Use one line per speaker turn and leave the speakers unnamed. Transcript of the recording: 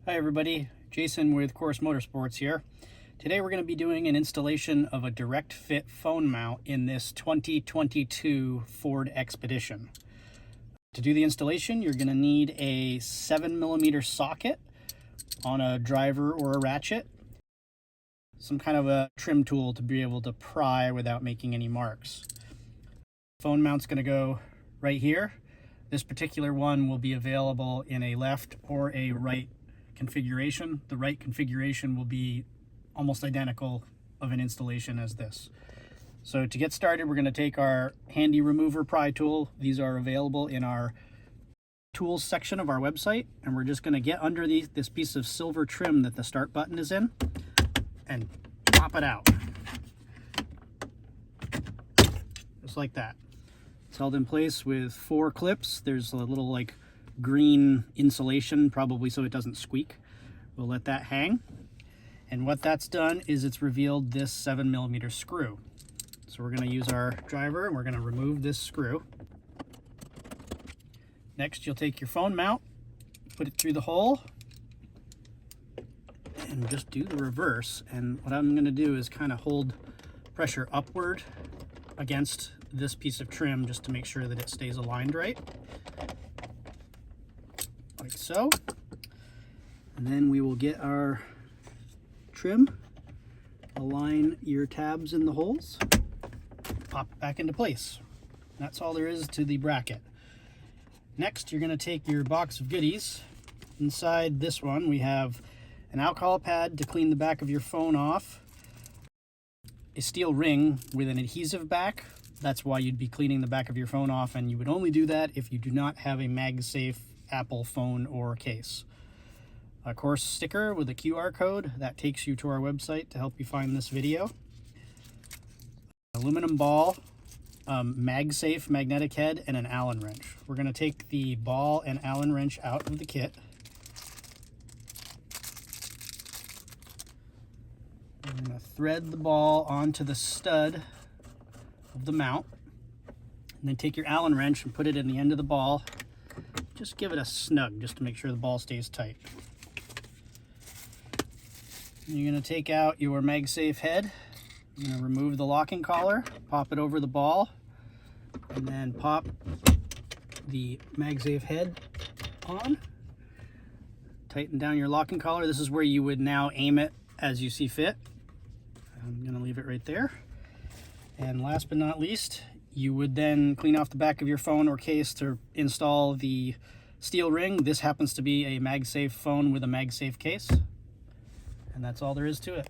Hi everybody, Jason with Course Motorsports here. Today we're going to be doing an installation of a direct fit phone mount in this 2022 Ford Expedition. To do the installation, you're going to need a 7mm socket on a driver or a ratchet, some kind of a trim tool to be able to pry without making any marks. Phone mount's going to go right here. This particular one will be available in a left or a right configuration. The right configuration will be almost identical of an installation as this. So to get started, we're going to take our handy remover pry tool. These are available in our tools section of our website, and we're just going to get under this piece of silver trim that the start button is in and pop it out. Just like that. It's held in place with 4 clips. There's a little like green insulation, probably so it doesn't squeak. We'll let that hang. And what that's done is it's revealed this 7mm screw. So we're going to use our driver and we're going to remove this screw. Next, you'll take your phone mount, put it through the hole, and just do the reverse. And what I'm going to do is kind of hold pressure upward against this piece of trim just to make sure that it stays aligned right. Like so. And then we will get our trim, align your tabs in the holes, pop it back into place. That's all there is to the bracket. Next, you're going to take your box of goodies. Inside this one, we have an alcohol pad to clean the back of your phone off, a steel ring with an adhesive back. That's why you'd be cleaning the back of your phone off, and you would only do that if you do not have a MagSafe Apple phone or case. A course sticker with a QR code that takes you to our website to help you find this video. Aluminum ball, MagSafe magnetic head, and an Allen wrench. We're going to take the ball and Allen wrench out of the kit. I'm going to thread the ball onto the stud of the mount, and then take your Allen wrench and put it in the end of the ball. Just give it a snug just to make sure the ball stays tight. You're going to take out your MagSafe head. You're going to remove the locking collar, pop it over the ball, and then pop the MagSafe head on. Tighten down your locking collar. This is where you would now aim it as you see fit. I'm going to leave it right there. And last but not least, you would then clean off the back of your phone or case to install the steel ring. This happens to be a MagSafe phone with a MagSafe case. And that's all there is to it.